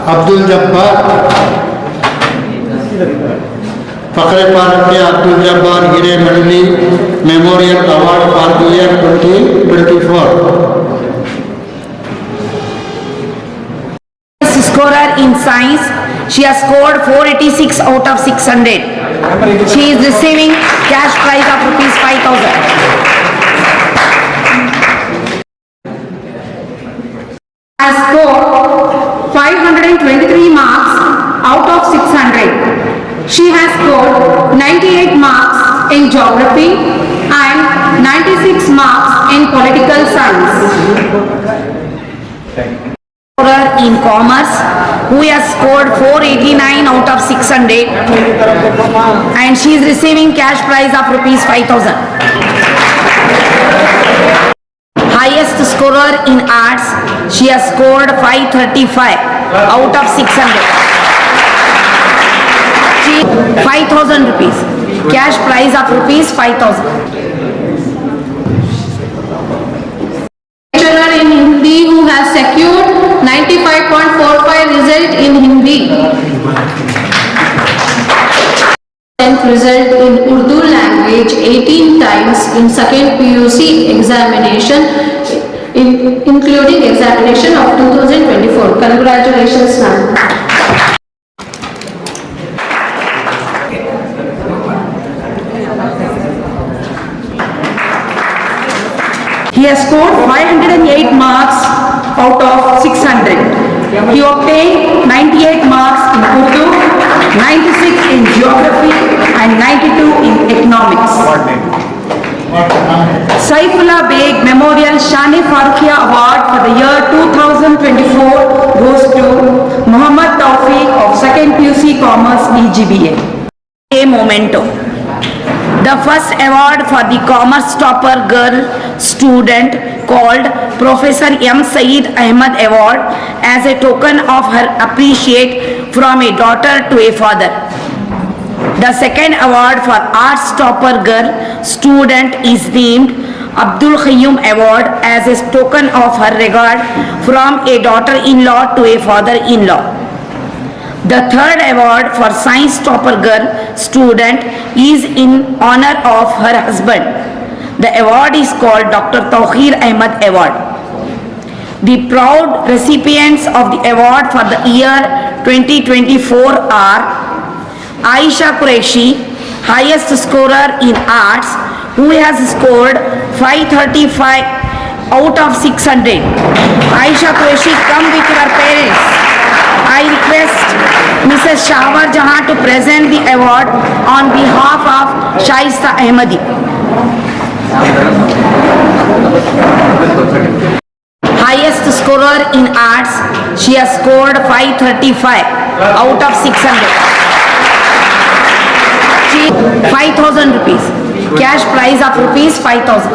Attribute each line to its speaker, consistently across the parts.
Speaker 1: Abdul Jabbar. Fakhre Parkia Abdul Jabbar Hire Madani Memorial Award for the year 2024.
Speaker 2: Scorer in science. She has scored 486 out of 600. She is receiving cash prize of rupees 5,000. Has scored 523 marks out of 600. She has scored 98 marks in geography and 96 marks in political science. In commerce, who has scored 489 out of 600, and she is receiving cash prize of rupees 5,000. Highest scorer in arts, she has scored 535 out of 600. 5,000 rupees. Cash prize of rupees 5,000.
Speaker 3: Lecturer in Hindi who has secured 95.45 result in Hindi. 10th result in Urdu language 18 times in second PUC examination, including examination of 2024. Congratulations, ma'am.
Speaker 2: He has scored 508 marks out of 600. He obtained 98 marks in Urdu, 96 in geography and 92 in economics. Saifullah Beg Memorial Shani Farkia Award for the year 2024 goes to Muhammad Tawfiq of 2nd PUC Commerce EGBA. A memento. The first award for the commerce topper girl student called Professor M. Saeed Ahmed Award as a token of her appreciation from a daughter to a father. The second award for arts topper girl student is named Abdul Khayyum Award as a token of her regard from a daughter-in-law to a father-in-law. The third award for science topper girl student is in honor of her husband. The award is called Dr. Tawheer Ahmed Award. The proud recipients of the award for the year 2024 are Aisha Qureshi, highest scorer in arts, who has scored 535 out of 600. Aisha Qureshi, come with her parents. I request Mrs. Shahwar Jahan to present the award on behalf of Shaista Ahmadi. Highest scorer in arts, she has scored 535 out of 600. 5,000 rupees. Cash prize of rupees 5,000.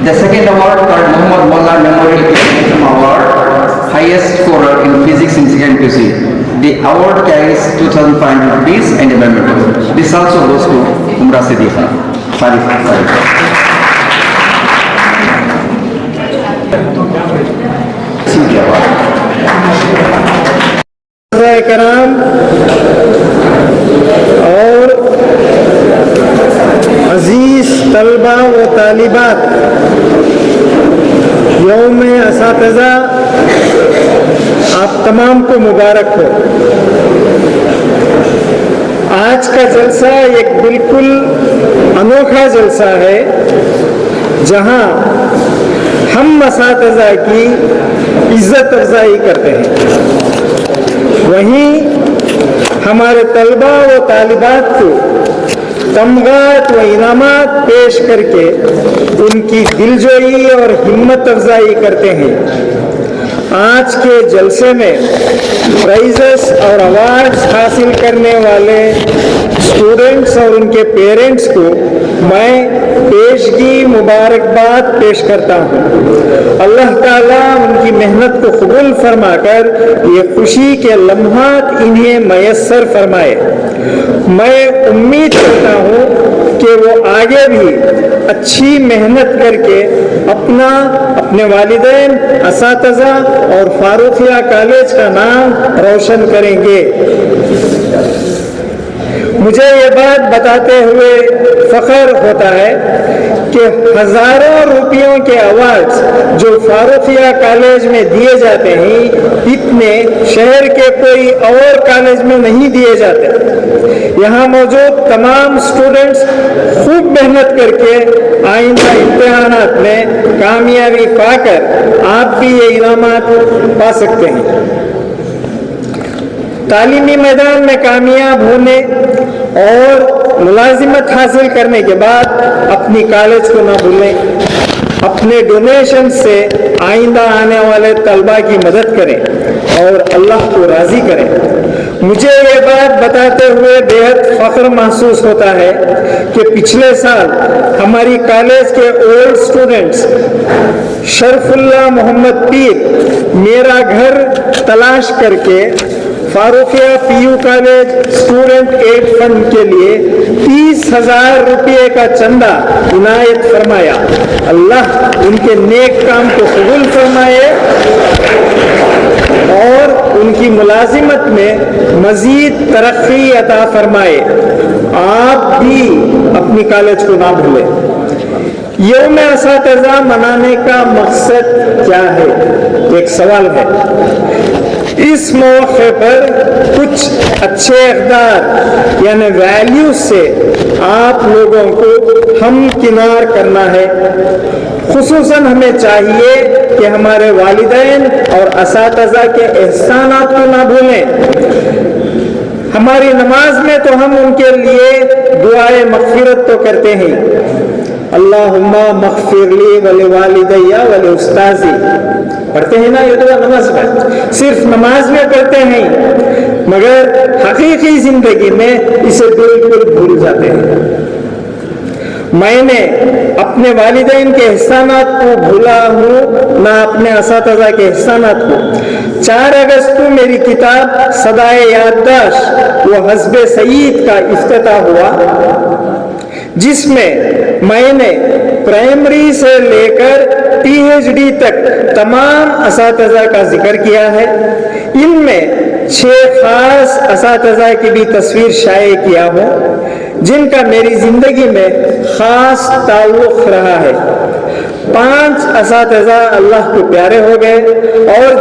Speaker 4: The second award called Muhammad Mullah Memorial Education Award, highest scorer in physics in second PUC. The award carries 2,500 rupees and a memento. This also goes to Umrah Siddiqa.
Speaker 5: कराम और अजीज तलबा व तालिबात, यौम असातिज़ा आप तमाम को मुबारक हो। आज का जलसा एक बिल्कुल अनोखा जलसा है, जहां हम असातिज़ा की इज्जत अफ़ज़ाई करते हैं, वहीं हमारे तलबा व तालिबात को तमगात व इनामात पेश करके उनकी दिलजोई और हिम्मत अफजाई करते हैं। आज के जलसे में प्राइजेस और अवार्ड्स हासिल करने वाले स्टूडेंट्स और उनके पेरेंट्स को मैं पेशगी मुबारकबाद पेश करता हूँ। अल्लाह ताला उनकी मेहनत को कबूल फरमाकर ये खुशी के लम्हात इन्हें मयस्सर फरमाए। मैं उम्मीद करता हूँ कि वो आगे भी अच्छी मेहनत करके अपने वालिदैन, असातिज़ा और फारूखिया कॉलेज का नाम रोशन करेंगे। मुझे ये बात बताते हुए फख्र होता है कि हजारों रुपयों के अवार्ड्स जो फारूखिया कॉलेज में दिए जाते हैं, इतने शहर के कोई और कॉलेज में नहीं दिए जाते। यहाँ मौजूद तमाम स्टूडेंट्स खूब मेहनत करके आइंदा इम्तिहानात में कामयाबी पाकर आप भी ये इनामात पा सकते हैं। तालीमी मैदान में कामयाब होने और मुलाजिमत हासिल करने के बाद अपनी कॉलेज को ना भूलें। अपने डोनेशन से आइंदा आने वाले तलबा की मदद करें और अल्लाह को राज़ी करें। मुझे ये बात बताते हुए बेहद फख्र महसूस होता है कि पिछले साल हमारी कॉलेज के ओल्ड स्टूडेंट्स शरफुल्लाह मोहम्मद पीर मेरा घर तलाश करके Farooqia P U college student aid fund के लिए 30,000 रुपये का चंदा इनायत फरमाया। अल्लाह उनके नेक काम को कबूल फरमाए और उनकी मुलाजिमत में मजीद तरक्की अता फरमाए। आप भी अपनी कॉलेज को ना भूलें। यौम असातिज़ा मनाने का मकसद क्या है? एक सवाल है। इस मौके पर कुछ अच्छे इक़दार यानी वैल्यूज से आप लोगों को हमकिनार करना है। खुसूसन हमें चाहिए कि हमारे वालिदैन और असातिज़ा के एहसानात को ना भूलें। हमारी नमाज में तो हम उनके लिए दुआए मग़फ़िरत तो करते हैं, अल्लाहुम्मा मग़फ़िरली वली वालिदैया वली उस्ताज़ी, पढ़ते हैं ना ये दुआ नमाज में। सिर्फ नमाज में पढ़ते हैं मगर हकीकी जिंदगी में इसे बिल्कुल भूल जाते हैं। मैंने अपने वालिदैन के एहसानात को भूला हूँ ना अपने असातिज़ा के एहसानात को। 4 अगस्त को मेरी किताब सदाए याददाश्त व हस्बे सईद का इफ्तिताह हुआ, जिसमें मैंने प्राइमरी से लेकर PhD तक तमाम असातिज़ा का जिक्र किया है। इनमें 6 खास असातिज़ा की भी तस्वीर शाये किया हूँ जिनका मेरी जिंदगी में खास ताल्लुक़ रहा है। 5 असातिज़ा अल्लाह को प्यारे हो गए और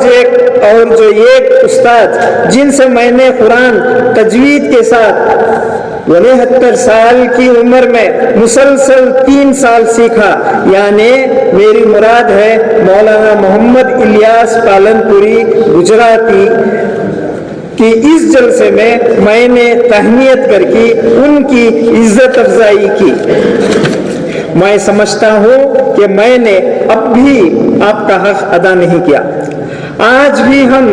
Speaker 5: जो एक उस्ताद जिनसे मैंने कुरान तजवीद के साथ 69 साल की उम्र में मुसलसल 3 साल सीखा, यानी मेरी मुराद है मौलाना मोहम्मद इलियास पालनपुरी गुजराती कि इस जलसे में मैंने तहनीयत करके उनकी इज्जत अफजाई की। मैं समझता हूँ कि मैंने अब भी आपका हक अदा नहीं किया। आज भी हम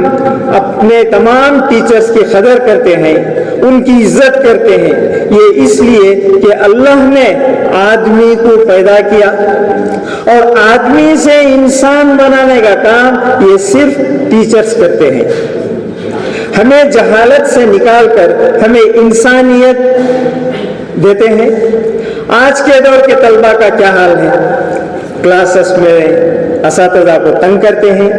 Speaker 5: अपने तमाम टीचर्स की कदर करते हैं, उनकी इज्जत करते हैं। ये इसलिए कि अल्लाह ने आदमी को पैदा किया और आदमी से इंसान बनाने का काम ये सिर्फ टीचर्स करते हैं। हमें जहालत से निकालकर हमें इंसानियत देते हैं। आज के दौर के तलबा का क्या हाल है? क्लासेस में असातिज़ा को तंग करते हैं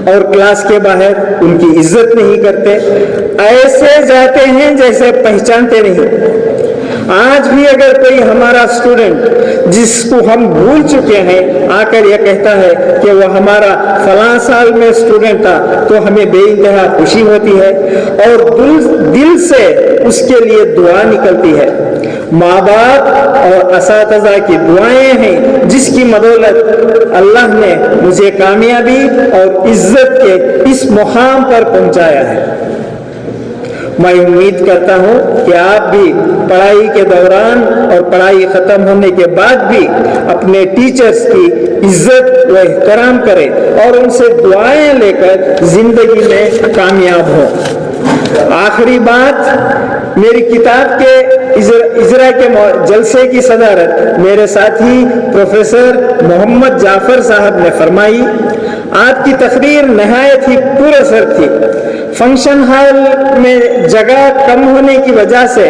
Speaker 5: और क्लास के बाहर उनकी इज्जत नहीं करते, ऐसे जाते हैं जैसे पहचानते नहीं। आज भी अगर कोई हमारा स्टूडेंट जिसको हम भूल चुके हैं आकर यह कहता है कि वह हमारा फलां साल में स्टूडेंट था, तो हमें बेइंतहा खुशी होती है और दिल से उसके लिए दुआ निकलती है। माँ बाप और असातिज़ा की दुआएं हैं जिसकी बदौलत अल्लाह ने मुझे कामयाबी और इज्जत के इस मुकाम पर पहुंचाया है। मैं उम्मीद करता हूँ कि आप भी पढ़ाई के दौरान और पढ़ाई ख़त्म होने के बाद भी अपने टीचर्स की इज्जत व एहतराम करें और उनसे दुआएं लेकर ज़िंदगी में कामयाब हों। आखिरी बात, मेरी किताब के इजरा के जलसे की सदारत मेरे साथी प्रोफेसर मोहम्मद जाफर साहब ने फरमाई। आपकी तकरीर नहायत ही पुरअसर थी। फंक्शन हॉल में जगह कम होने की वजह से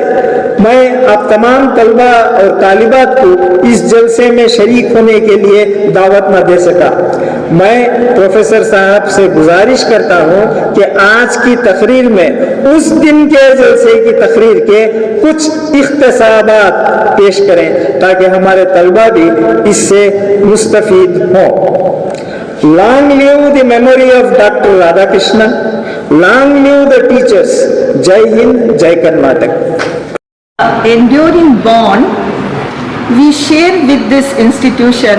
Speaker 5: मैं आप तमाम तलबा और तालिबात को इस जलसे में शरीक होने के लिए दावत न दे सका। मैं प्रोफेसर साहब से गुजारिश करता हूँ कि आज की तकरीर में उस दिन के जलसे की तकरीर के कुछ इख्तिसाबात पेश करें ताकि हमारे तलबा भी इससे मुस्तफीद हों। Long live the memory of Dr. Radhakrishnan. Long live the teachers. Jai Hind, Jai Karnataka.
Speaker 2: Enduring bond we share with this institution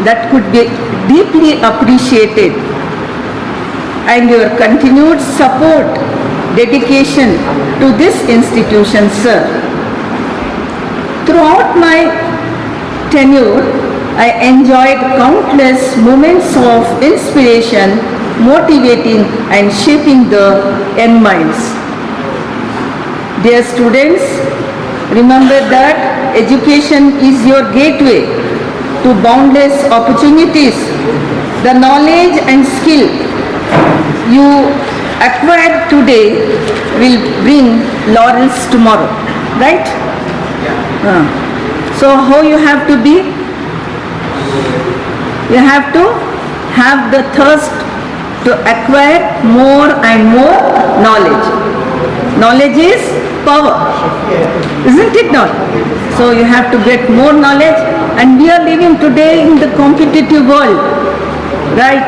Speaker 2: that could be deeply appreciated, and your continued support, dedication to this institution, sir. Throughout my tenure, I enjoyed countless moments of inspiration, motivating and shaping the young minds. Dear students, remember that education is your gateway to boundless opportunities. The knowledge and skill you acquire today will bring laurels tomorrow, right? So how you have to be? You have to have the thirst to acquire more and more knowledge. Knowledge is power, isn't it not? So you have to get more knowledge, and we are living today in the competitive world, right?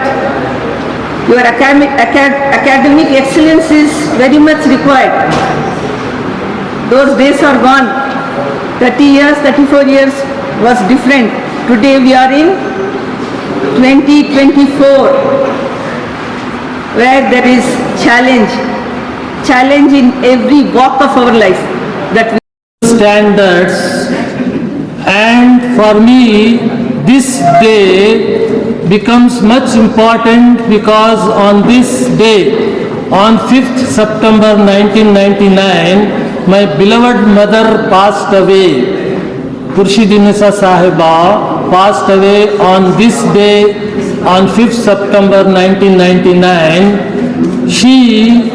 Speaker 2: Your academic excellence is very much required. Those days are gone. 30 years, 34 years was different. Today we are in 2024, where there is challenge in every walk of our life that we
Speaker 6: standards. And for me this day becomes much important because on this day, on 5th September 1999, my beloved mother passed away. Khurshidinisa Sahiba passed away on this day, on 5th September 1999. She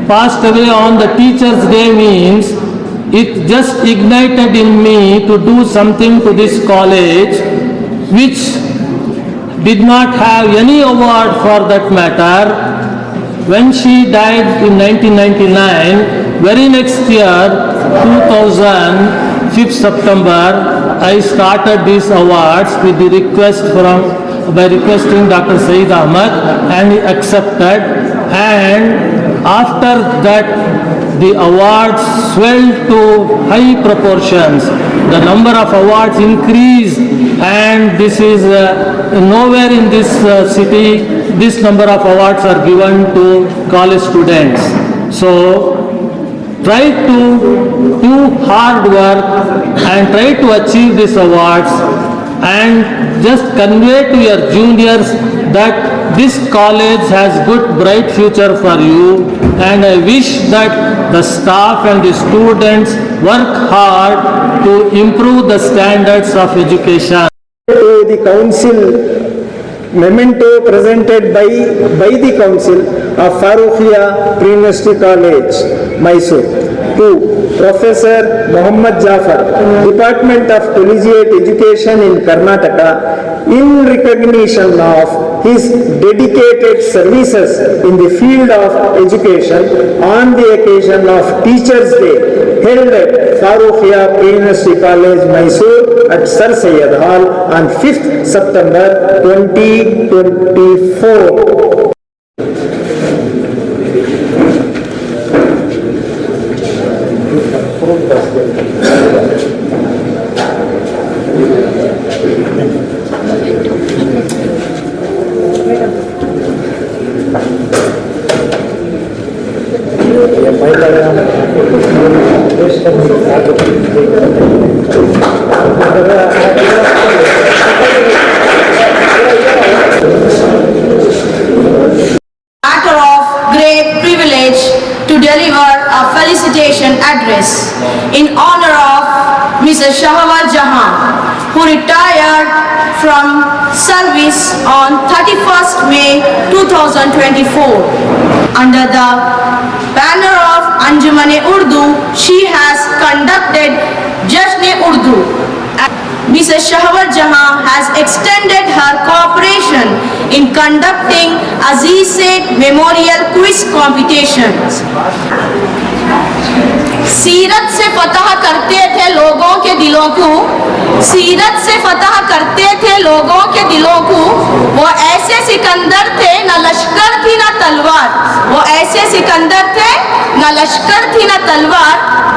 Speaker 6: passed away on the Teachers' Day means it just ignited in me to do something to this college, which did not have any award for that matter. When she died in 1999, very next year, 2000, 5th September, I started these awards with the request by requesting Dr. Saeed Ahmad, and he accepted. And after that, the awards swelled to high proportions. The number of awards increased, and this is nowhere in this city this number of awards are given to college students. So try to do hard work and try to achieve these awards, and just convey to your juniors that this college has good bright future for you, and I wish that the staff and the students work hard to improve the standards of education.
Speaker 5: To the council, memento presented by the council of Farooqiya Pre-University College, Mysore, to Professor Muhammad Jafar, Department of Collegiate Education in Karnataka, in recognition of his dedicated services in the field of education on the occasion of Teachers' Day held at Farooqiya Pre-University College, Mysore at Sir Syed Hall on 5th September 2024.
Speaker 3: Matter of great privilege to deliver a felicitation address in honor of Mrs. Shahawal Jahan, who retired from service on 31st May 2024 under the banner of of Anjuman-e-Urdu, she has conducted Jasn-e-Urdu. Mrs. Shahwat Jahan has extended her cooperation in conducting Aziz Seth Memorial Quiz Competitions. सीरत से फतह करते थे लोगों के दिलों को, सीरत से फतह करते थे लोगों के दिलों को, वो ऐसे सिकंदर थे न लश्कर थी न तलवार, वो ऐसे सिकंदर थे न लश्कर थी न तलवार,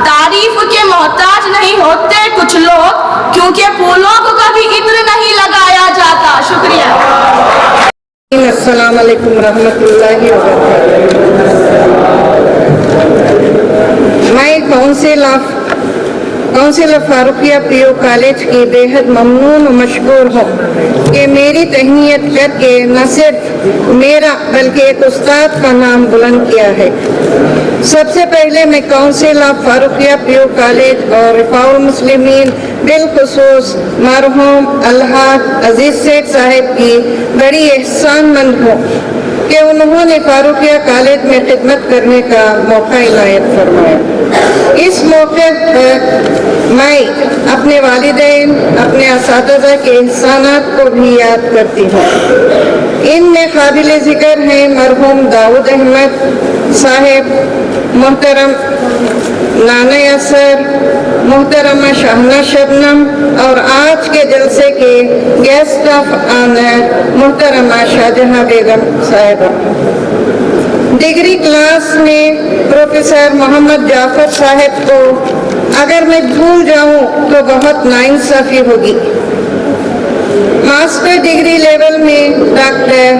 Speaker 3: तारीफ के मोहताज नहीं होते कुछ लोग, क्योंकि फूलों को कभी इत्र नहीं लगाया जाता। शुक्रिया।
Speaker 5: अस्सलाम वालेकुम रहमतुल्लाहि व बरकातहू। मैं council of Farooqia PO college की बेहद ममनून और मशकूर हूँ कि मेरी तहनीत करके न सिर्फ मेरा बल्कि एक उस्ताद का नाम बुलंद किया है। सबसे पहले मैं council of Farooqia PO college और रिफाउल मुस्लिमीन बिलखुसूस मरहूम अलहाज अजीज सेठ साहिब की बड़ी एहसानमंद हूँ कि उन्होंने फारूकिया कॉलेज में खिदमत करने का मौका इनायत फरमाया। इस मौके पर मैं अपने वालिदैन, अपने असातिज़ा के एहसानात को भी याद करती हूँ। इनमें काबिल ज़िक्र हैं मरहूम दाऊद अहमद साहिब, मोहतरम नाना असर, मोहतरमा शाहना शबनम और आज के जलसे के गेस्ट ऑफ ऑनर मोहतरमा शाहजहां बेगम साहिबा। डिग्री क्लास में प्रोफेसर मोहम्मद जाफर साहिब को अगर मैं भूल जाऊं तो बहुत नाइंसाफी होगी। मास्टर डिग्री लेवल में डॉक्टर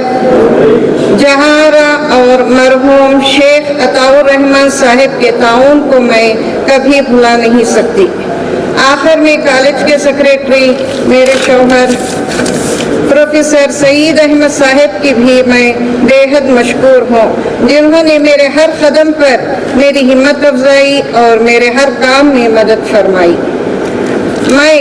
Speaker 5: जहारा और मरहूम शेख अताउर रहमान साहिब के ताउन को मैं कभी भुला नहीं सकती। आखिर में कॉलेज के सेक्रेटरी मेरे शौहर प्रोफेसर सईद अहमद साहिब की भी मैं बेहद मशकूर हूँ, जिन्होंने मेरे हर कदम पर मेरी हिम्मत अफजाई और मेरे हर काम में मदद फरमाई। मैं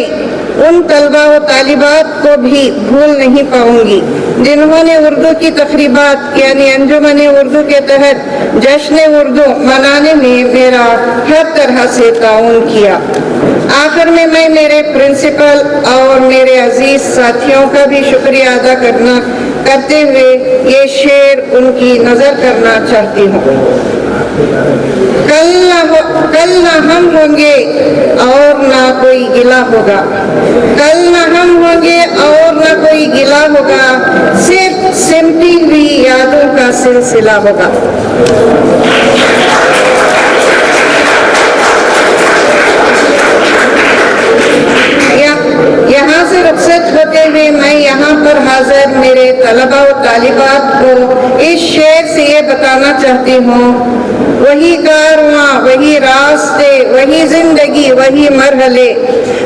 Speaker 5: उन तलबा व तालिबात को भी भूल नहीं पाऊंगी जिन्होंने उर्दू की तकरीबात यानी अंजुमन उर्दू के तहत जश्न उर्दू मनाने में मेरा हर तरह से ताउन किया। आखिर में मैं मेरे प्रिंसिपल और मेरे अजीज साथियों का भी शुक्रिया अदा करते हुए ये शेर उनकी नजर करना चाहती हूँ। कल ना हम होंगे और ना कोई गिला होगा, कल ना हम होंगे और ना कोई गिला होगा, सिर्फ सिमटी हुई यादों का सिलसिला होगा। यहाँ से रुखसत होते हुए मैं यहाँ पर हाजिर मेरे तलबा और तालिबात को इस शेर से ये बताना चाहती हूँ, वही कारवां वही रास्ते वही जिंदगी वही मरहले,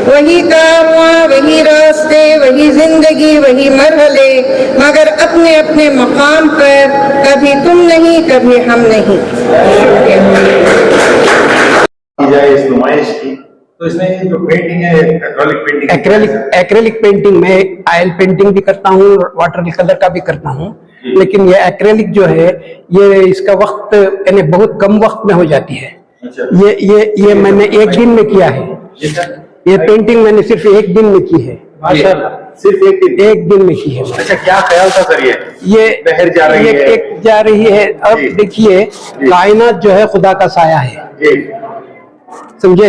Speaker 5: वही कारवां वही रास्ते वही जिंदगी वही मरहले, मगर अपने अपने मकाम पर कभी तुम नहीं कभी हम नहीं।
Speaker 7: इस नुमाइश की तो इसमें जो पेंटिंग है एक्रेलिक
Speaker 8: पेंटिंग में ऑयल पेंटिंग भी करता हूँ, वाटर कलर का भी करता हूँ, लेकिन ये एक्रेलिक जो है ये इसका वक्त यानी बहुत कम वक्त में हो जाती है।
Speaker 7: अच्छा।
Speaker 8: ये मैंने एक दिन में किया है। ये पेंटिंग मैंने सिर्फ एक दिन में की है।
Speaker 7: सिर्फ एक दिन
Speaker 8: में की है।
Speaker 7: अच्छा, क्या ख्याल था सर? ये बहर जा रही है,
Speaker 8: एक जा रही है। अब देखिए कायनात जो है खुदा का साया है, समझे?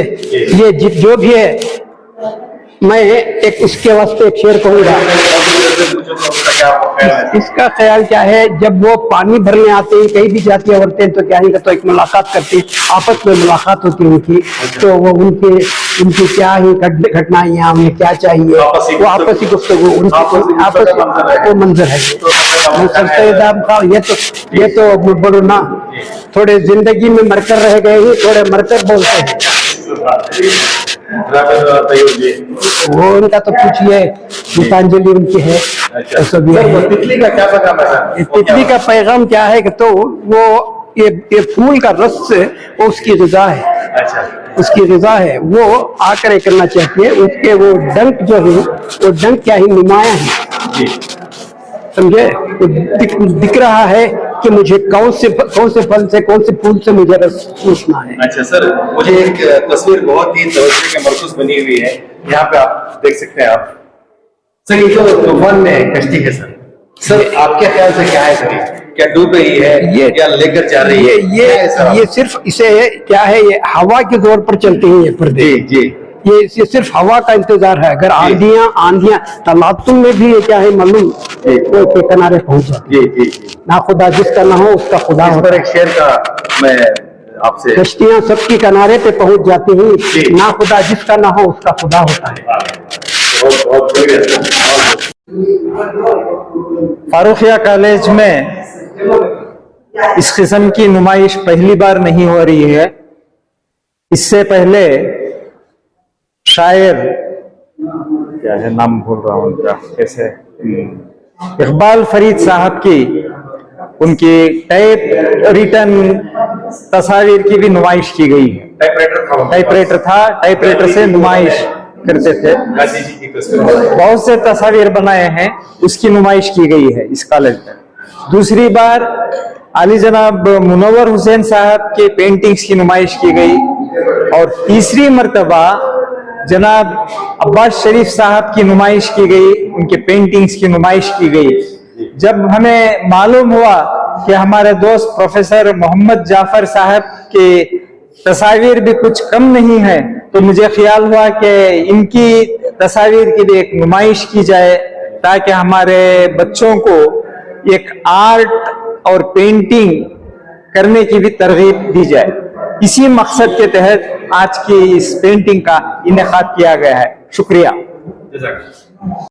Speaker 8: ये जो भी है मैं एक उसके वास्ते एक शेर कहूंगा। इसका ख्याल क्या है, जब वो पानी भरने आते हैं कहीं भी जाती है औरतें तो क्या ही तो एक मुलाकात करती, आपस में मुलाकात होती है उनकी, तो वो उनकी क्या ही घटनाएं उन्हें क्या चाहिए, वो आपसी गुफ्तगू उनकी आपस वो मंजर है। ये तो बड़ो ना थोड़े जिंदगी में मरकर रह गए ही, थोड़े मरकर बोलते हैं। वो उनका तो पूछिए, गीतांजलि उनकी है।
Speaker 7: तितली का क्या पैगाम है?
Speaker 8: तितली का पैगाम क्या है कि तो वो ये फूल का रस से वो उसकी ग़िज़ा है।
Speaker 7: अच्छा।
Speaker 8: उसकी ग़िज़ा है, वो आकर ये करना चाहती है। उसके वो डंक जो है वो डंक क्या ही नुमाया है, समझे? दिख रहा है कि मुझे कौन से फल से कौन से फूल से मुझे रस चूसना है।
Speaker 7: अच्छा सर, मुझे एक तस्वीर बहुत ही तवज्जो के मरकूज बनी हुई है, यहाँ पे आप देख सकते हैं आप सर, ये जो तूफान में कश्ती है सर आपके ख्याल से क्या है सर, क्या डूब रही है
Speaker 8: ये
Speaker 7: या लेकर जा रही है? क्या है सर?
Speaker 8: ये सिर्फ इसे क्या है, ये हवा के जोर पर चलती हैं ये पर्दे।
Speaker 7: जी
Speaker 8: ये सिर्फ हवा का इंतजार है। अगर आंधियां तलातुम में भी ये क्या है मालूम के किनारे पहुंच जाती है।
Speaker 7: जी
Speaker 8: ना खुदा जिसका ना हो उसका खुदा
Speaker 7: इस
Speaker 8: होता
Speaker 7: पर
Speaker 8: है।
Speaker 7: एक शेर का मैं आपसे,
Speaker 8: कश्तियां सबकी किनारे पे पहुंच जाती हैं,
Speaker 7: जी।
Speaker 8: ना खुदा जिसका ना हो उसका खुदा होता है।
Speaker 7: बहुत बहुत शुक्रिया।
Speaker 5: फारूखिया कॉलेज में इस किस्म की नुमाइश पहली बार नहीं हो रही है। इससे पहले शायर, क्या है नाम भूल रहा हूँ उनका, कैसे इकबाल फरीद साहब की उनकी टाइप रिटन तस्वीर की भी नुमाइश की गई है। टाइपराइटर से नुमाइश करते थे,
Speaker 7: गांधी जी की तस्वीर,
Speaker 5: बहुत से तस्वीर बनाए हैं, उसकी नुमाइश की गई है इस कॉलेज में। दूसरी बार अली जनाब मुनव्वर हुसैन साहब के पेंटिंग्स की नुमाइश की गई, और तीसरी मर्तबा जनाब अब्बास शरीफ साहब की नुमाइश की गई, उनके पेंटिंग्स की नुमाइश की गई। जब हमें मालूम हुआ कि हमारे दोस्त प्रोफेसर मोहम्मद जाफर साहब के तस्वीर भी कुछ कम नहीं है, तो मुझे ख्याल हुआ कि इनकी तस्वीर की भी एक नुमाइश की जाए, ताकि हमारे बच्चों को एक आर्ट और पेंटिंग करने की भी तरगीब दी जाए। इसी मकसद के तहत आज की इस पेंटिंग का इनेकाद किया गया है। शुक्रिया।